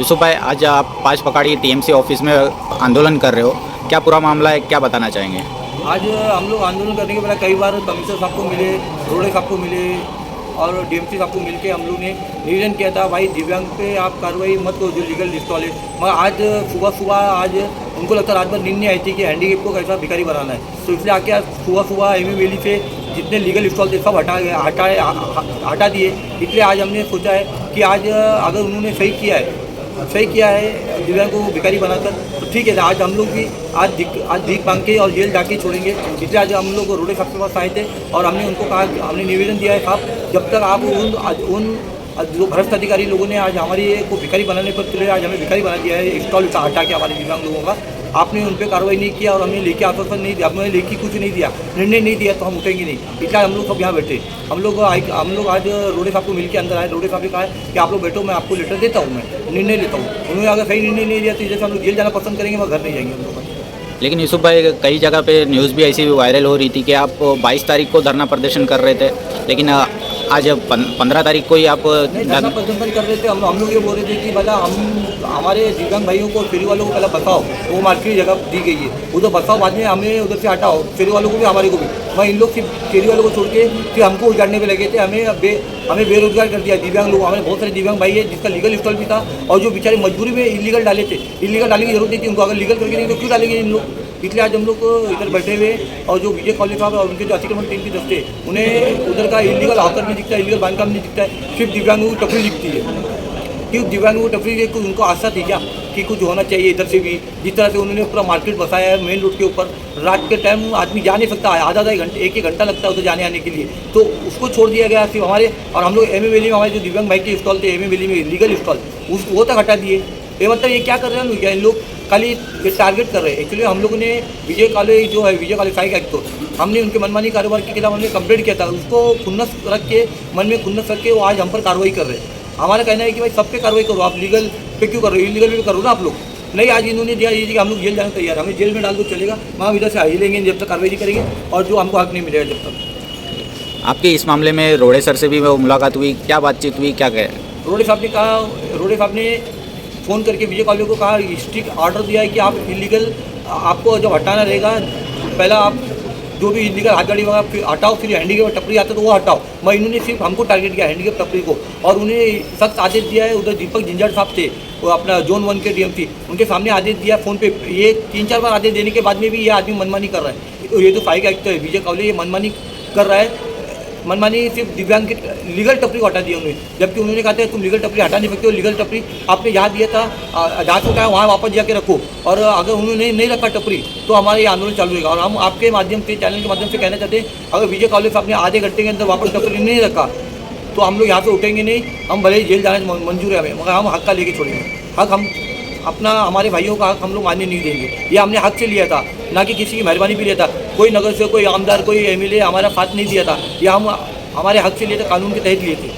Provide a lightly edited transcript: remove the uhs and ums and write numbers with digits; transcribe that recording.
यूसुफ भाई, आज आप 5 पकड़ी टीएमसी ऑफिस में आंदोलन कर रहे हो, क्या पूरा मामला है, क्या बताना चाहेंगे? आज हम लोग आंदोलन करने के पहले कई बार कमिश्नर साहब को मिले, रोड़े साहब को मिले और डीएमसी साहब को मिलके हम लोग ने निवेदन किया था, भाई दिव्यांग पे आप कार्रवाई मत करो जो लीगल इंस्टॉल है। मगर आज सुबह आज उनको लगता रात भर नींद नहीं आई थी कि हैंडीकेप को कैसा भिखारी बनाना है, तो इसलिए आके आज सुबह एम वैली से जितने लीगल इंस्टॉल थे सब हटा दिए। इसलिए आज हमने सोचा है कि आज अगर उन्होंने सही किया है दिव्यांग को भिखारी बनाकर, तो ठीक है। आज हम लोग भी आज भीख मांग के और जेल जाके छोड़ेंगे। इसलिए आज हम लोग रोडे साहब के पास आए थे और हमने उनको कहा, हमने निवेदन दिया है, साहब जब तक आप उन जो भ्रष्ट अधिकारी लोगों ने आज हमारी को भिखारी बनाने पर तुले, आज हमें भिखारी बना दिया है स्टॉल हटा के हमारे दिव्यांग लोगों का, आपने उन पर कार्रवाई नहीं किया और हमने लेखी आश्वासन नहीं दिया, हमने लेखी कुछ नहीं दिया, निर्णय नहीं दिया, तो हम उठेंगे नहीं। इसलिए हम लोग सब यहाँ बैठे। हम लोग आज रोडे साहब को मिलकर अंदर आए। रोडे साहब ने कहा है कि आप लोग बैठो, मैं आपको लेटर देता हूँ, मैं निर्णय लेता हूँ। उन्होंने अगर सही निर्णय नहीं दिया तो जैसे हम लोग जेल जाना पसंद करेंगे, वह घर नहीं जाएंगे हम लोग। लेकिन यूसुफ भाई, कई जगह पे न्यूज़ भी ऐसी वायरल हो रही थी कि आप 22 तारीख को धरना प्रदर्शन कर रहे थे, लेकिन आज 15 तारीख को ही आप धरना प्रदर्शन कर रहे थे। हम लोग ये बोल रहे थे कि भला हमारे दिव्यांग भाइयों को, फेरी वालों को पहले बसाओ, वो मार्केट जगह दी गई है, उधर बसाओ, बाद में हमें उधर से हटाओ, फेरी वालों को भी हमारे को भी। मैं इन लोग सिर्फ फेरी वालों को छोड़ के फिर हमको उजाड़ने पे लगे थे। हमें बेरोजगार कर दिया दिव्यांग लोग। हमारे बहुत सारे दिव्यांग भाई है जिसका लीगल इंस्टॉल भी था और जो बेचारे मजबूरी में इलीगल डाले थे। इलीगल डालने की जरूरत नहीं थी उनको, अगर लीगल करके नहीं तो क्यों डालेंगे इन लोग। इसलिए आज हम लोग इधर बैठे हुए और जो विजय कॉलेज साहब और उनके जो अतिक्रमण टीम के दस्ते, उन्हें उधर का इलीगल हॉकर नहीं दिखता है, इलीगल बांधकाम नहीं दिखता है, सिर्फ दिव्यांगों की टपरी दिखती है। क्यों दिव्यांगों की टपरी की उनको आशा थी क्या कि कुछ होना चाहिए इधर से भी? जिस तरह से उन्होंने पूरा मार्केट बसाया है मेन रोड के ऊपर, रात के टाइम आदमी जा नहीं सकता, आधा घंटे एक घंटा लगता है उधर जाने आने के लिए, तो उसको छोड़ दिया गया सिर्फ हमारे। और हम लोग एम वैली में हमारे जो दिव्यांग भाई के स्टॉल थे, एम वैली में लीगल स्टॉल, वो तक हटा दिए। ये मतलब ये क्या कर रहे हैं इन लोग? खाली ये टारगेट कर रहे हैं। एक्चुअली हम लोगों ने विजय कॉलेज जो है, विजय कॉलेज साइक एक्ट, तो हमने उनके मनमानी कारोबार के खिलाफ हमने कंप्लेंट किया था। उसको खुन्नस रख के, मन में खुन्नस रख के वो आज हम पर कार्रवाई कर रहे हैं। हमारा कहना है कि भाई सब पे कार्रवाई करो, आप लीगल पे क्यों कर रहे हो? इलीगल पे करो ना आप लोग। नहीं, आज इन्होंने दिया ये कि हम लोग जेल जाने तैयार, हमें जेल में डाल दो चलेगा, वहाँ इधर से आ ही लेंगे जब तक कार्रवाई नहीं करेंगे और जो हमको हक नहीं मिलेगा जब तक। आपके इस मामले में रोड़े सर से भी वो मुलाकात हुई, क्या बातचीत हुई, क्या कहे? रोड़े साहब ने फ़ोन करके विजय कॉलेज को कहा, स्ट्रिक्ट ऑर्डर दिया है कि आप इलीगल, आपको जब हटाना रहेगा, पहला आप जो भी इलीगल हाथ गाड़ी वगैरह फिर हटाओ, फिर हैंडीकेप टपरी आते तो वो हटाओ। मैं इन्होंने सिर्फ हमको टारगेट किया, हैंडीकेप टपरी को, और उन्हें सख्त आदेश दिया है। उधर दीपक जिंजाड़ साहब थे, वो अपना जोन 1 के डीएमसी, उनके सामने आदेश दिया फ़ोन पे। ये 3-4 बार आदेश देने के बाद में भी ये आदमी मनमानी कर रहा है। ये तो फाइक एक्ट है, विजय कॉलेज ये मनमानी कर रहा है। मनमानी सिर्फ दिव्यांग की लीगल टपरी को हटा दिया उन्होंने, जबकि उन्होंने कहा था तुम लीगल टपरी हटा नहीं सकते हो, लीगल टपरी आपने जहाँ दिया था, जहाँ से उठाया वहाँ वापस जाके रखो। और अगर उन्होंने नहीं रखा टपरी तो हमारा ये आंदोलन चालू रहेगा। और हम आपके माध्यम से, चैनल के माध्यम से कहना चाहते हैं, अगर विजय कॉलेज साहब ने आधे घंटे के अंदर वापस टपरी नहीं रखा तो हम लोग यहाँ से उठेंगे नहीं। हम भले ही जेल जाने मंजूर है हमें, मगर हम हक का लेके छोड़ेंगे। हक हम अपना, हमारे भाइयों का हक हम लोग मानने नहीं देंगे। ये हमने हक से लिया था, ना कि किसी की मेहरबानी भी लिया था। कोई नगर से, कोई आमदार, कोई एमएलए हमारा साथ नहीं दिया था, या हम हमारे हक से लिए थे, कानून के तहत लिए थे।